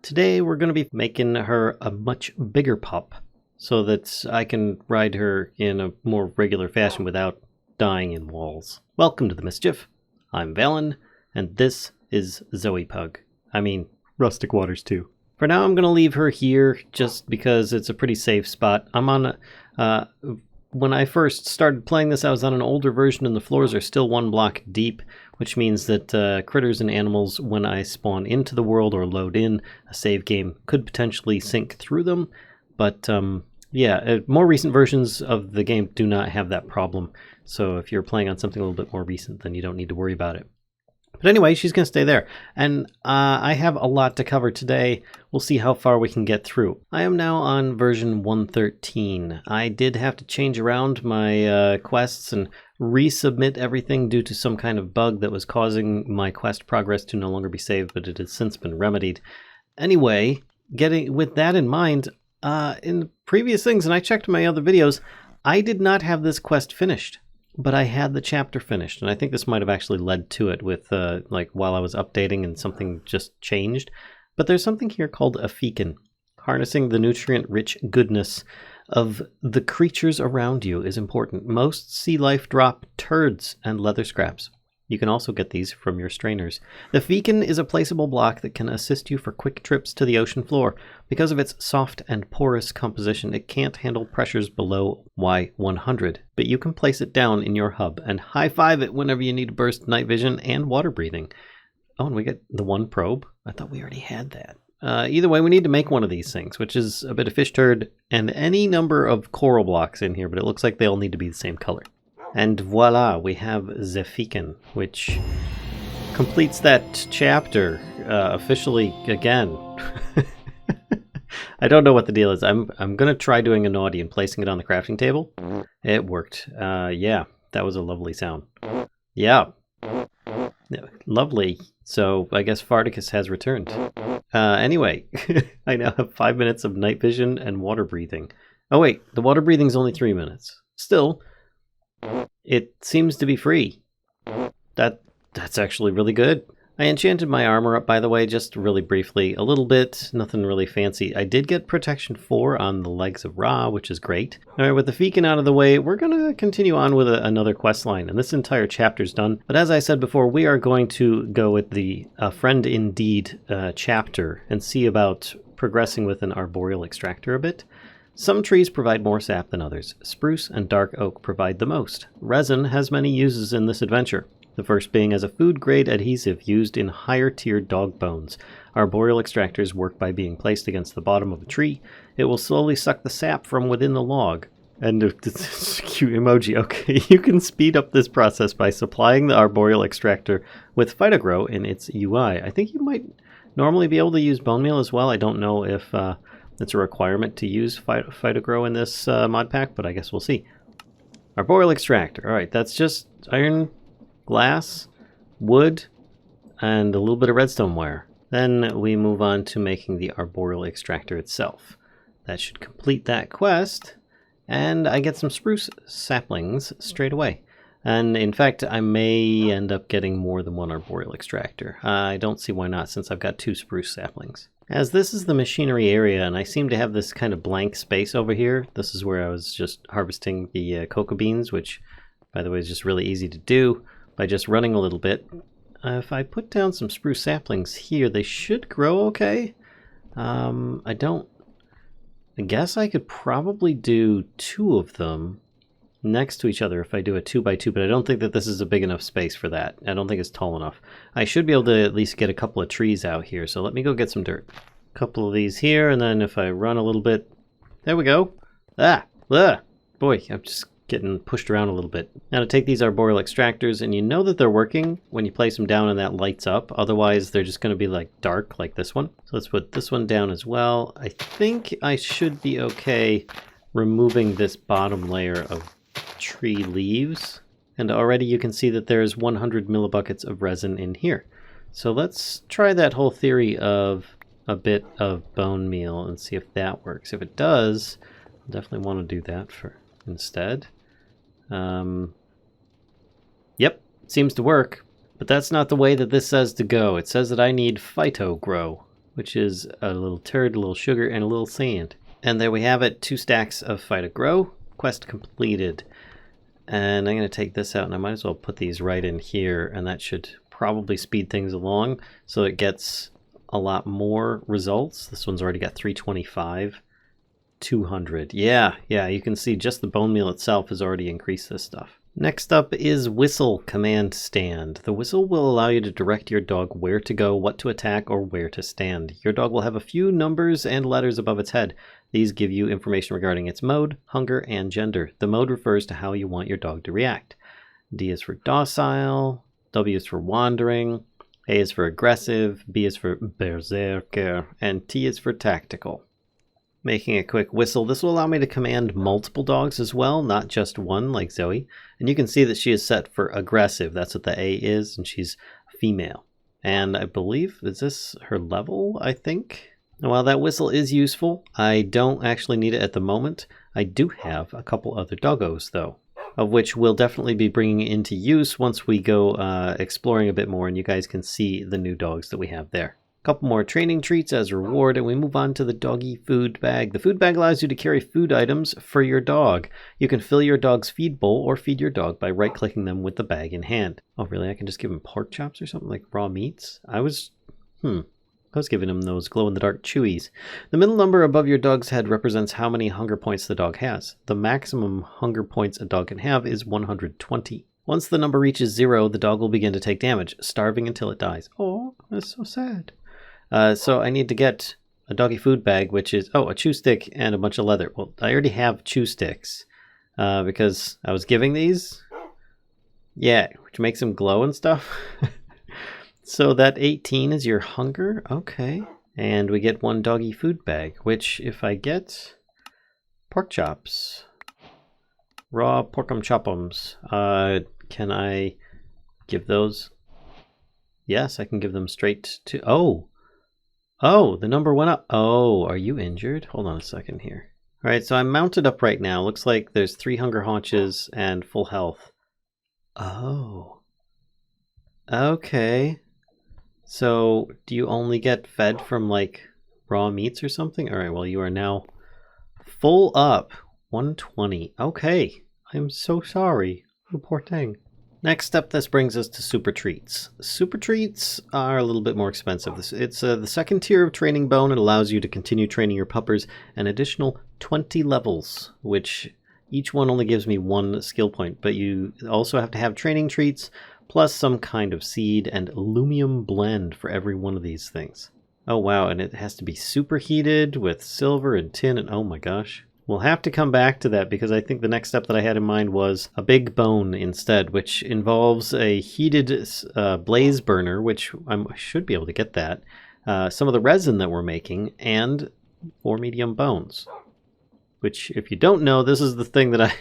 Today we're going to be making her a much bigger pup so that I can ride her in a more regular fashion without dying in walls. Welcome to the Mischief. I'm Valen, and this is Zoe Pug. Rustic Waters II. For now I'm going to leave her here just because it's a pretty safe spot. I'm on when I first started playing this, I was on an older version and the floors are still 1 block deep, which means that critters and animals, when I spawn into the world or load in a save game, could potentially sink through them. But more recent versions of the game do not have that problem. So if you're playing on something a little bit more recent, then you don't need to worry about it. But anyway, she's going to stay there. And I have a lot to cover today. We'll see how far we can get through. I am now on version 1.13. I did have to change around my quests and resubmit everything due to some kind of bug that was causing my quest progress to no longer be saved, but it has since been remedied. Anyway, with that in mind, in the previous things, and I checked my other videos, I did not have this quest finished. But I had the chapter finished, and I think this might have actually led to it with, while I was updating and something just changed. But there's something here called a Feacon. Harnessing the nutrient-rich goodness of the creatures around you is important. Most sea life drop turds and leather scraps. You can also get these from your strainers. The Feacon is a placeable block that can assist you for quick trips to the ocean floor. Because of its soft and porous composition, it can't handle pressures below Y100, but you can place it down in your hub and high-five it whenever you need to burst night vision and water breathing. Oh, and we get the 1 probe? I thought we already had that. Either way, we need to make one of these things, which is a bit of fish turd and any number of coral blocks in here, but it looks like they all need to be the same color. And voila, we have the Feacon, which completes that chapter officially again. I don't know what the deal is. I'm going to try doing a naughty and placing it on the crafting table. It worked. Yeah, that was a lovely sound. Yeah. Lovely. So I guess Farticus has returned. Anyway, I now have 5 minutes of night vision and water breathing. Oh wait, the water breathing is only 3 minutes. Still, it seems to be free. That's actually really good. I enchanted my armor up, by the way, just really briefly. A little bit, nothing really fancy. I did get protection 4 on the legs of Ra, which is great. Alright, with the Feacon out of the way, we're going to continue on with another quest line, and this entire chapter's done. But as I said before, we are going to go with the Friend Indeed chapter and see about progressing with an Arboreal Extractor a bit. Some trees provide more sap than others. Spruce and dark oak provide the most. Resin has many uses in this adventure. The first being as a food-grade adhesive used in higher-tier dog bones. Arboreal extractors work by being placed against the bottom of a tree. It will slowly suck the sap from within the log. And this cute emoji. Okay, you can speed up this process by supplying the Arboreal extractor with Phytogrow in its UI. I think you might normally be able to use bone meal as well. I don't know if it's a requirement to use Phytogrow in this mod pack, but I guess we'll see. Arboreal extractor. Alright, that's just iron, glass, wood, and a little bit of redstone wire. Then we move on to making the Arboreal extractor itself. That should complete that quest, and I get some spruce saplings straight away. And in fact, I may end up getting more than 1 Arboreal extractor. I don't see why not, since I've got 2 spruce saplings. As this is the machinery area, and I seem to have this kind of blank space over here. This is where I was just harvesting the cocoa beans, which, by the way, is just really easy to do by just running a little bit. If I put down some spruce saplings here, they should grow okay. I guess I could probably do 2 of them next to each other if I do a 2x2, but I don't think that this is a big enough space for that. I don't think it's tall enough. I should be able to at least get a couple of trees out here, so let me go get some dirt. A couple of these here, and then if I run a little bit, there we go. Boy, I'm just getting pushed around a little bit. Now to take these Arboreal extractors, and you know that they're working when you place them down and that lights up. Otherwise, they're just going to be like dark like this one. So let's put this one down as well. I think I should be okay removing this bottom layer of tree leaves. And already you can see that there's 100 millibuckets of resin in here. So let's try that whole theory of a bit of bone meal and see if that works. If it does, I'll definitely want to do that instead. Yep, seems to work, but that's not the way that this says to go. It says that I need Phytogrow. which is a little turd, a little sugar, and a little sand. And there we have it, 2 stacks of Fight Grow. Quest completed. And I'm going to take this out, and I might as well put these right in here, and that should probably speed things along so it gets a lot more results. This one's already got 325. 200. Yeah, you can see just the bone meal itself has already increased this stuff. Next up is Whistle Command Stand. The whistle will allow you to direct your dog where to go, what to attack, or where to stand. Your dog will have a few numbers and letters above its head. These give you information regarding its mode, hunger, and gender. The mode refers to how you want your dog to react. D is for docile, W is for wandering, A is for aggressive, B is for berserker, and T is for tactical. Making a quick whistle, this will allow me to command multiple dogs as well, not just one like Zoe. And you can see that she is set for aggressive. That's what the A is, and she's female. And I believe, is this her level, I think? While that whistle is useful, I don't actually need it at the moment. I do have a couple other doggos, though, of which we'll definitely be bringing into use once we go exploring a bit more, and you guys can see the new dogs that we have there. Couple more training treats as a reward, and we move on to the doggy food bag. The food bag allows you to carry food items for your dog. You can fill your dog's feed bowl or feed your dog by right-clicking them with the bag in hand. Oh, really? I can just give him pork chops or something, like raw meats? I was giving him those glow-in-the-dark chewies. The middle number above your dog's head represents how many hunger points the dog has. The maximum hunger points a dog can have is 120. Once the number reaches 0, the dog will begin to take damage, starving until it dies. Oh, that's so sad. So I need to get a doggy food bag, which is, a chew stick and a bunch of leather. Well, I already have chew sticks because I was giving these. Yeah, which makes them glow and stuff. So that 18 is your hunger. Okay. And we get 1 doggy food bag, which if I get pork chops, raw porkum chopums, can I give those? Yes, I can give them straight to... Oh, the number went up. Oh, are you injured? Hold on a second here. All right, so I'm mounted up right now. Looks like there's 3 hunger haunches and full health. Oh. Okay. So, do you only get fed from, like, raw meats or something? All right, well, you are now full up. 120. Okay. I'm so sorry. Oh, poor thing. Next up, this brings us to Super Treats. Super Treats are a little bit more expensive. It's the second tier of training bone. It allows you to continue training your puppers an additional 20 levels, which each one only gives me 1 skill point. But you also have to have training treats, plus some kind of seed and aluminum blend for every one of these things. Oh wow, and it has to be superheated with silver and tin, and oh my gosh. We'll have to come back to that because I think the next step that I had in mind was a big bone instead, which involves a heated blaze burner, which I should be able to get that, some of the resin that we're making, and 4 medium bones. Which, if you don't know, this is the thing that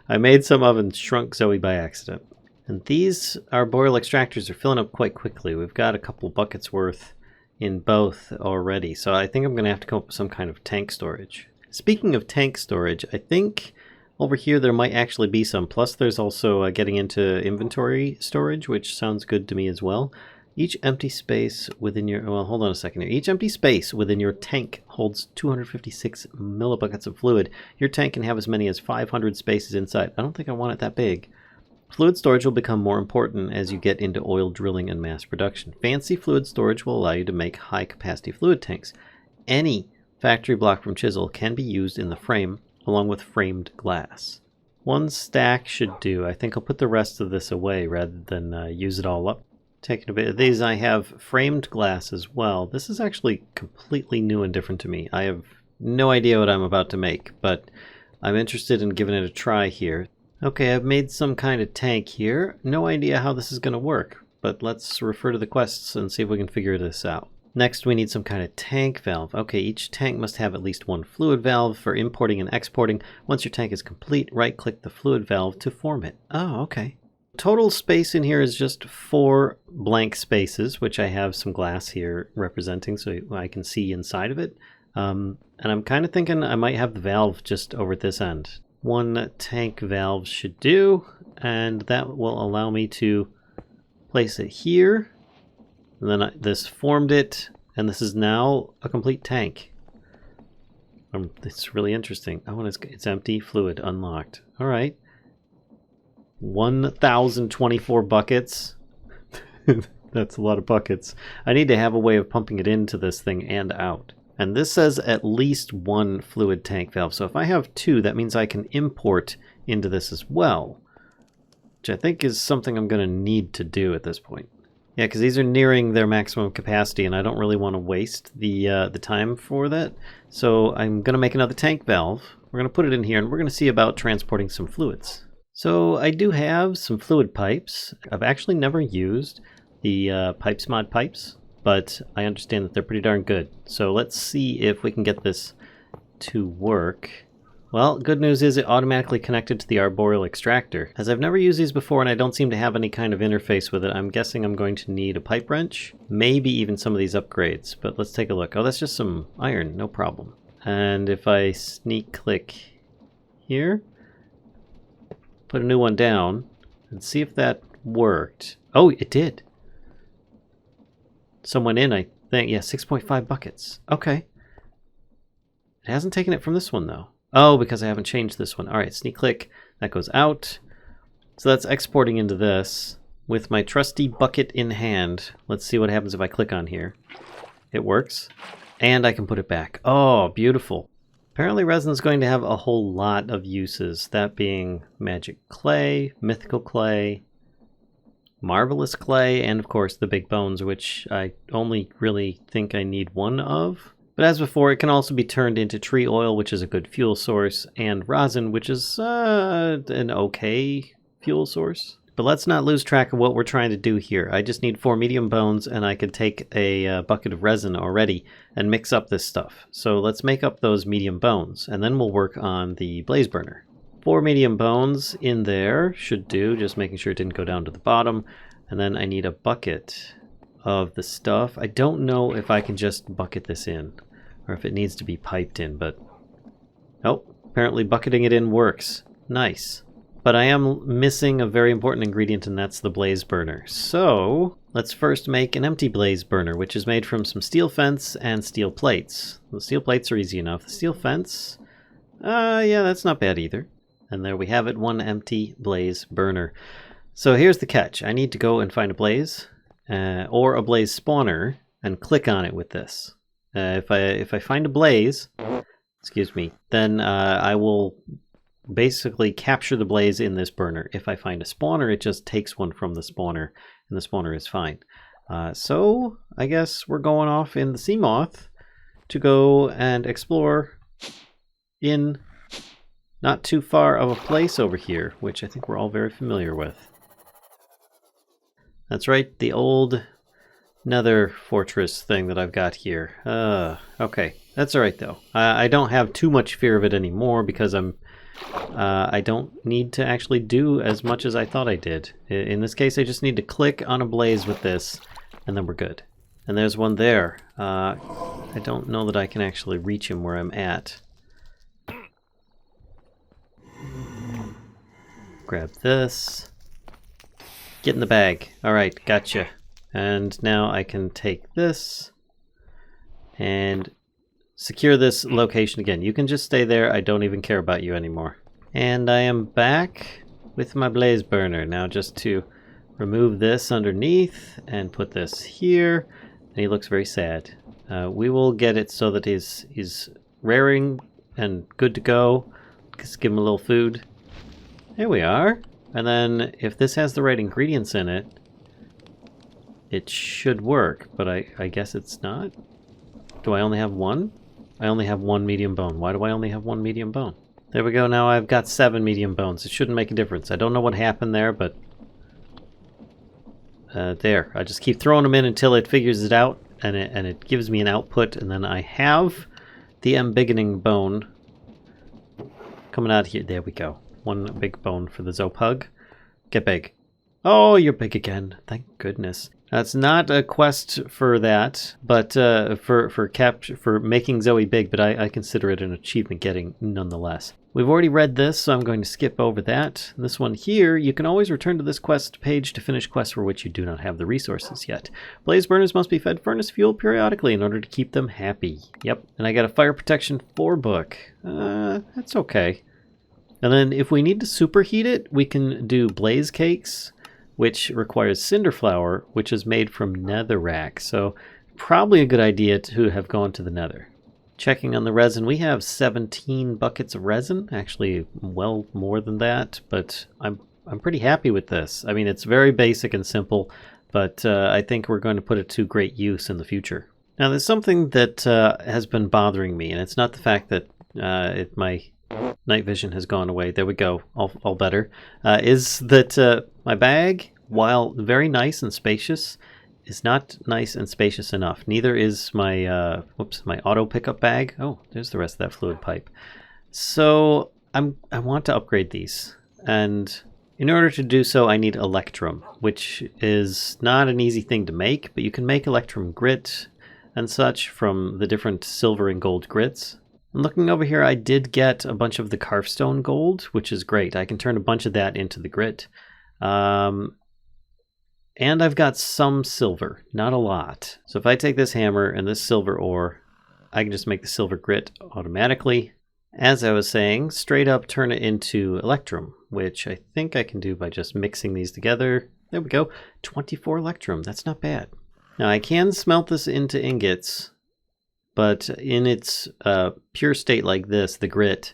I made some of and shrunk Zoe by accident. And these Arboreal Extractors are filling up quite quickly. We've got a couple buckets worth in both already, so I think I'm going to have to come up with some kind of tank storage. Speaking of tank storage, I think over here there might actually be some. Plus there's also getting into inventory storage, which sounds good to me as well. Each empty space within your... Well, hold on a second here. Each empty space within your tank holds 256 millibuckets of fluid. Your tank can have as many as 500 spaces inside. I don't think I want it that big. Fluid storage will become more important as you get into oil drilling and mass production. Fancy fluid storage will allow you to make high-capacity fluid tanks. Any factory block from chisel can be used in the frame, along with framed glass. 1 stack should do. I think I'll put the rest of this away rather than use it all up. Taking a bit of these, I have framed glass as well. This is actually completely new and different to me. I have no idea what I'm about to make, but I'm interested in giving it a try here. Okay, I've made some kind of tank here. No idea how this is going to work, but let's refer to the quests and see if we can figure this out. Next, we need some kind of tank valve. Okay, each tank must have at least 1 fluid valve for importing and exporting. Once your tank is complete, right-click the fluid valve to form it. Oh, okay. Total space in here is just 4 blank spaces, which I have some glass here representing so I can see inside of it. And I'm kind of thinking I might have the valve just over at this end. 1 tank valve should do, and that will allow me to place it here. And then this formed it, And this is now a complete tank. It's really interesting. Oh, and it's empty. Fluid unlocked. All right. 1,024 buckets. That's a lot of buckets. I need to have a way of pumping it into this thing and out. And this says at least 1 fluid tank valve. So if I have 2, that means I can import into this as well. Which I think is something I'm going to need to do at this point. Yeah, because these are nearing their maximum capacity, and I don't really want to waste the time for that. So I'm going to make another tank valve. We're going to put it in here, and we're going to see about transporting some fluids. So I do have some fluid pipes. I've actually never used the Pipes mod pipes, but I understand that they're pretty darn good. So let's see if we can get this to work. Well, good news is it automatically connected to the Arboreal Extractor. As I've never used these before and I don't seem to have any kind of interface with it, I'm guessing I'm going to need a pipe wrench, maybe even some of these upgrades, but let's take a look. Oh, that's just some iron, no problem. And if I sneak click here, put a new one down, and see if that worked. Oh, it did. Someone in, I think. Yeah, 6.5 buckets. Okay. It hasn't taken it from this one, though. Oh, because I haven't changed this one. All right, sneak click. That goes out. So that's exporting into this. With my trusty bucket in hand, let's see what happens if I click on here. It works. And I can put it back. Oh, beautiful. Apparently resin is going to have a whole lot of uses. That being magic clay, mythical clay, marvelous clay, and of course the big bones, which I only really think I need 1 of. But as before, it can also be turned into tree oil, which is a good fuel source, and rosin, which is an okay fuel source. But let's not lose track of what we're trying to do here. I just need 4 medium bones, and I could take a bucket of resin already and mix up this stuff. So let's make up those medium bones, and then we'll work on the blaze burner. 4 medium bones in there should do, just making sure it didn't go down to the bottom. And then I need a bucket of the stuff. I don't know if I can just bucket this in, or if it needs to be piped in, but... Oh, apparently bucketing it in works. Nice. But I am missing a very important ingredient, and that's the blaze burner. So let's first make an empty blaze burner, which is made from some steel fence and steel plates. The steel plates are easy enough. The steel fence, yeah, that's not bad either. And there we have it, 1 empty blaze burner. So here's the catch. I need to go and find a blaze, or a blaze spawner, and click on it with this. If I find a blaze, excuse me, then I will basically capture the blaze in this burner. If I find a spawner, it just takes one from the spawner, and the spawner is fine. So I guess we're going off in the sea moth to go and explore in not too far of a place over here, which I think we're all very familiar with. That's right, the old nether fortress thing that I've got here. Okay, that's all right though. I don't have too much fear of it anymore because I don't need to actually do as much as I thought I did. In this case, I just need to click on a blaze with this, and then we're good. And there's one there. I don't know that I can actually reach him where I'm at. Grab this. Get in the bag. Alright, gotcha. And now I can take this and secure this location again. You can just stay there. I don't even care about you anymore. And I am back with my blaze burner. Now just to remove this underneath and put this here. And he looks very sad. We will get it so that he's raring and good to go. Just give him a little food. There we are. And then if this has the right ingredients in it, it should work. But I guess it's not. Do I only have 1? I only have 1 medium bone. Why do I only have 1 medium bone? There we go. Now I've got 7 medium bones. It shouldn't make a difference. I don't know what happened there, but there. I just keep throwing them in until it figures it out, and it gives me an output, and then I have the Embiggening bone coming out here. There we go. 1 big bone for the Zopug. Get big. Oh, you're big again. Thank goodness. That's not a quest for that, but for making Zoe big, but I consider it an achievement getting nonetheless. We've already read this, so I'm going to skip over that. This one here, you can always return to this quest page to finish quests for which you do not have the resources yet. Blaze burners must be fed furnace fuel periodically in order to keep them happy. Yep, and I got a Fire Protection 4 book. That's okay. And then if we need to superheat it, we can do blaze cakes, which requires cinder flour, which is made from netherrack. So probably a good idea to have gone to the nether. Checking on the resin, we have 17 buckets of resin. Actually, well more than that, but I'm pretty happy with this. I mean, it's very basic and simple, but I think we're going to put it to great use in the future. Now, there's something that has been bothering me, and it's not the fact that my night vision has gone away. There we go, all better. Is that my bag, while very nice and spacious, is not nice and spacious enough. Neither is my my auto pickup bag. Oh, there's the rest of that fluid pipe. So I want to upgrade these, and in order to do so, I need electrum, which is not an easy thing to make, but you can make electrum grit and such from the different silver and gold grits. And looking over here, I did get a bunch of the carvestone gold, which is great. I can turn a bunch of that into the grit. And I've got some silver, not a lot. So if I take this hammer and this silver ore, I can just make the silver grit automatically. As I was saying, straight up turn it into electrum, which I think I can do by just mixing these together. There we go, 24 electrum, that's not bad. Now I can smelt this into ingots, but in its pure state like this, the grit,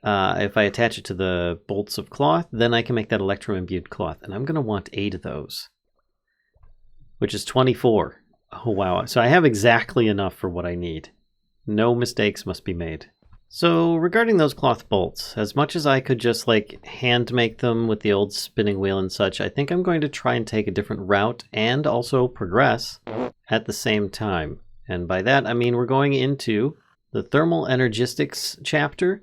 if I attach it to the bolts of cloth, then I can make that electrum imbued cloth. And I'm going to want 8 of those, which is 24. Oh, wow. So I have exactly enough for what I need. No mistakes must be made. So regarding those cloth bolts, as much as I could just like hand make them with the old spinning wheel and such, I think I'm going to try and take a different route and also progress at the same time. And by that, I mean we're going into the thermal energistics chapter.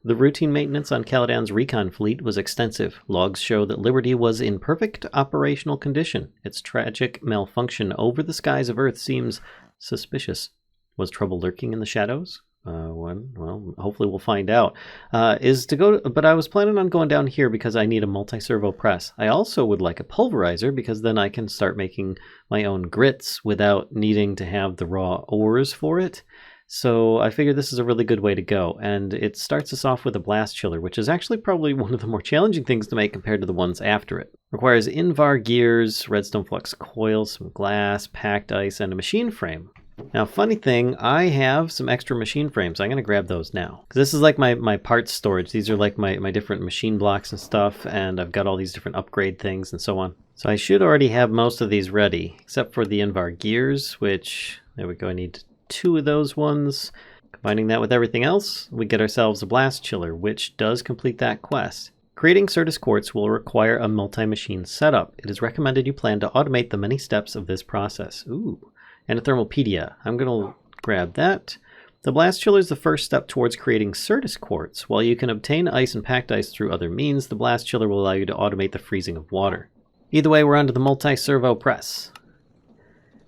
The routine maintenance on Caladan's recon fleet was extensive. Logs show that Liberty was in perfect operational condition. Its tragic malfunction over the skies of Earth seems suspicious. Was trouble lurking in the shadows? Well, hopefully we'll find out. But I was planning on going down here because I need a multi-servo press. I also would like a pulverizer because then I can start making my own grits without needing to have the raw ores for it. So I figured this is a really good way to go, and it starts us off with a blast chiller, which is actually probably one of the more challenging things to make compared to the ones after it. Requires Invar gears, redstone flux coils, some glass, packed ice, and a machine frame. Now, funny thing, I have some extra machine frames. I'm going to grab those now. This is like my parts storage. These are like my different machine blocks and stuff, and I've got all these different upgrade things and so on. So I should already have most of these ready, except for the Invar gears, which, there we go, I need 2 of those ones. Combining that with everything else, we get ourselves a blast chiller, which does complete that quest. Creating Certus quartz will require a multi-machine setup. It is recommended you plan to automate the many steps of this process. Ooh, and a thermopedia. I'm going to grab that. The blast chiller is the first step towards creating Certus quartz. While you can obtain ice and packed ice through other means, the blast chiller will allow you to automate the freezing of water. Either way, we're on to the multi-servo press,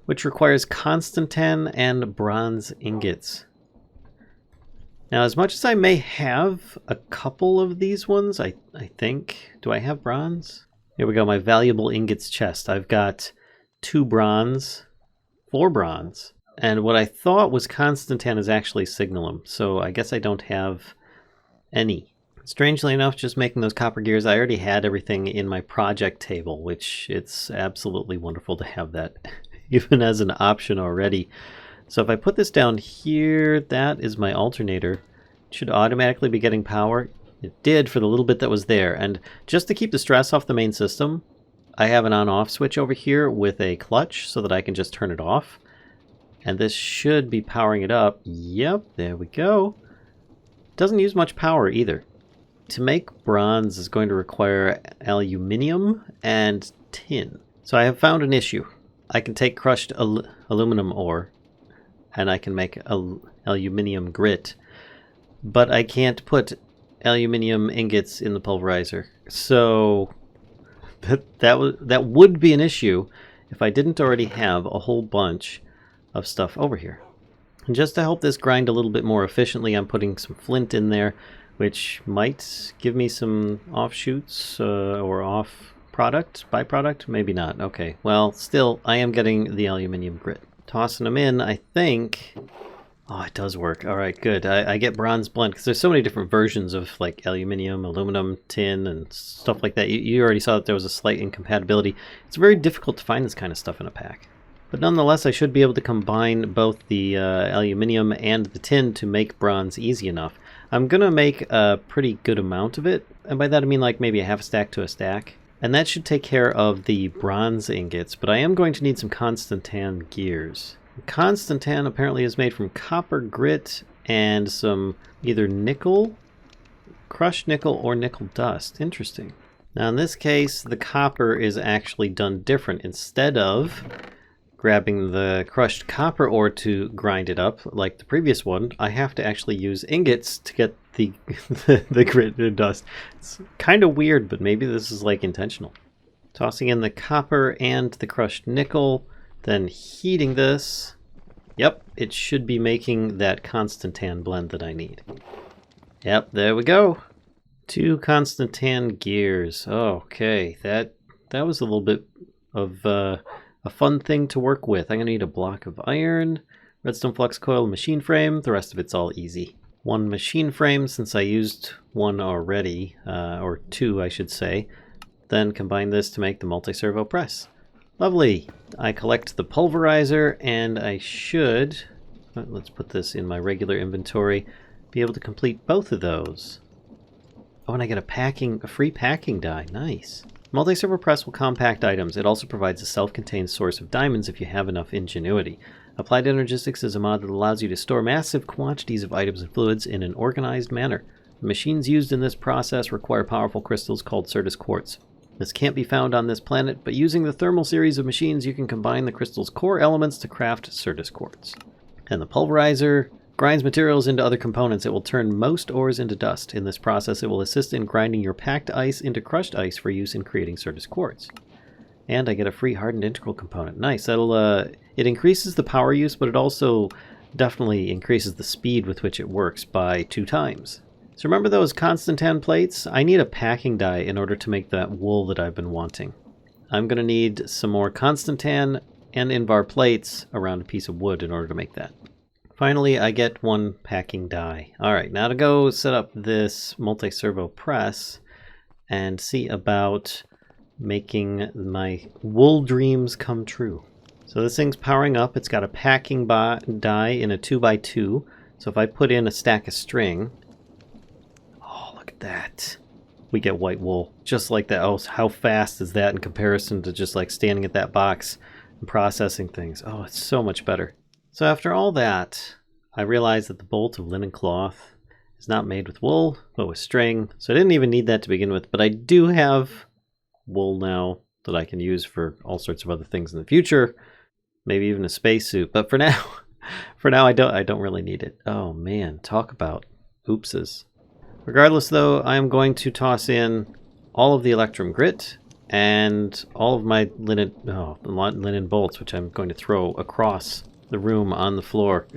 which requires Constantan and bronze ingots. Now, as much as I may have a couple of these ones, I think, do I have bronze? Here we go, my valuable ingots chest. I've got 2 bronze, 4 bronze, and what I thought was Constantan is actually signalum, so I guess I don't have any. Strangely enough, just making those copper gears, I already had everything in my project table, which it's absolutely wonderful to have that even as an option already. So if I put this down here, that is my alternator. It should automatically be getting power. It did for the little bit that was there. And just to keep the stress off the main system, I have an on-off switch over here with a clutch so that I can just turn it off. And this should be powering it up. Yep, there we go. Doesn't use much power either. To make bronze is going to require aluminium and tin. So I have found an issue. I can take crushed aluminum ore and I can make aluminium grit, but I can't put aluminium ingots in the pulverizer. So that would be an issue if I didn't already have a whole bunch of stuff over here. And just to help this grind a little bit more efficiently, I'm putting some flint in there, which might give me some offshoots or off product, byproduct, maybe not. Okay, well, still, I am getting the aluminium grit. Tossing them in, I think. Oh, it does work. All right, good. I get bronze blend because there's so many different versions of like aluminium, aluminum, tin, and stuff like that. You already saw that there was a slight incompatibility. It's very difficult to find this kind of stuff in a pack. But nonetheless, I should be able to combine both the aluminium and the tin to make bronze easy enough. I'm going to make a pretty good amount of it. And by that I mean like maybe a half a stack to a stack. And that should take care of the bronze ingots. But I am going to need some Constantan gears. Constantan apparently is made from copper grit and some either nickel, crushed nickel, or nickel dust. Interesting. Now in this case, the copper is actually done different. Instead of grabbing the crushed copper ore to grind it up, like the previous one, I have to actually use ingots to get the, the grit and dust. It's kind of weird, but maybe this is like intentional. Tossing in the copper and the crushed nickel. Then heating this, yep, it should be making that Constantan blend that I need. Yep, there we go. 2 Constantan gears. Okay, that was a little bit of a fun thing to work with. I'm going to need a block of iron, redstone flux coil, machine frame. The rest of it's all easy. 1 machine frame since I used 1 already, or 2 I should say. Then combine this to make the multi-servo press. Lovely. I collect the pulverizer and I should, let's put this in my regular inventory, be able to complete both of those. Oh, and I get a free packing die. Nice. Multi-servo press will compact items. It also provides a self-contained source of diamonds if you have enough ingenuity. Applied Energistics is a mod that allows you to store massive quantities of items and fluids in an organized manner. The machines used in this process require powerful crystals called Certus quartz. This can't be found on this planet, but using the thermal series of machines, you can combine the crystal's core elements to craft Certus quartz. And the pulverizer grinds materials into other components. It will turn most ores into dust. In this process, it will assist in grinding your packed ice into crushed ice for use in creating Certus quartz. And I get a free hardened integral component. Nice. That'll it increases the power use, but it also definitely increases the speed with which it works by 2 times. So remember those Constantan plates? I need a packing die in order to make that wool that I've been wanting. I'm going to need some more Constantan and Invar plates around a piece of wood in order to make that. Finally, I get 1 packing die. Alright, now to go set up this multi-servo press and see about making my wool dreams come true. So this thing's powering up. It's got a packing die in a 2x2. So if I put in a stack of string, that we get white wool just like that. Oh, how fast is that in comparison to just like standing at that box and processing things? Oh, it's so much better. So after all that, I realized that the bolt of linen cloth is not made with wool but with string, so I didn't even need that to begin with. But I do have wool now that I can use for all sorts of other things in the future, maybe even a spacesuit. But for now I don't really need it. Oh man, talk about oopses. Regardless, though, I am going to toss in all of the Electrum grit and all of my linen bolts, which I'm going to throw across the room on the floor.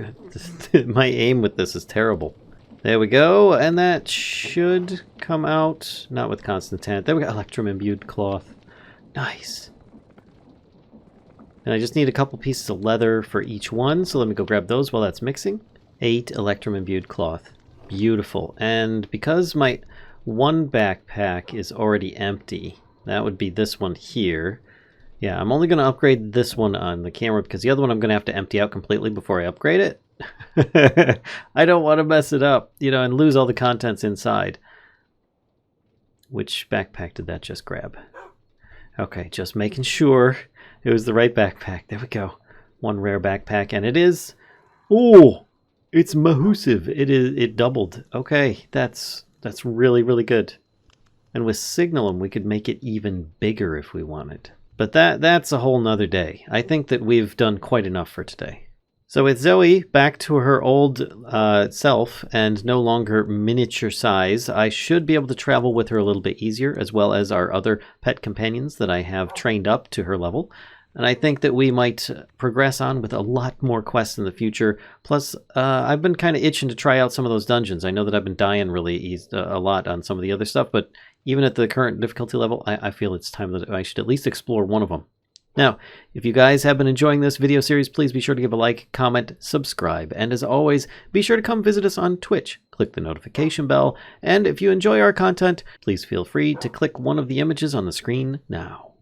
My aim with this is terrible. There we go, and that should come out, not with Constantan. There we go, Electrum imbued cloth. Nice. And I just need a couple pieces of leather for each one, so let me go grab those while that's mixing. 8 Electrum imbued cloth. Beautiful. And because my 1 backpack is already empty, that would be this one here. Yeah, I'm only going to upgrade this one on the camera because the other one I'm going to have to empty out completely before I upgrade it. I don't want to mess it up, you know, and lose all the contents inside. Which backpack did that just grab? Okay, just making sure it was the right backpack. There we go. 1 rare backpack, and it is... Oh! It's mahusive. It doubled. Okay, that's really, really good. And with Signalum, we could make it even bigger if we wanted. But that's a whole nother day. I think that we've done quite enough for today. So with Zoe back to her old self and no longer miniature size, I should be able to travel with her a little bit easier, as well as our other pet companions that I have trained up to her level. And I think that we might progress on with a lot more quests in the future. Plus, I've been kind of itching to try out some of those dungeons. I know that I've been dying really a lot on some of the other stuff, but even at the current difficulty level, I feel it's time that I should at least explore one of them. Now, if you guys have been enjoying this video series, please be sure to give a like, comment, subscribe, and as always, be sure to come visit us on Twitch. Click the notification bell, and if you enjoy our content, please feel free to click one of the images on the screen now.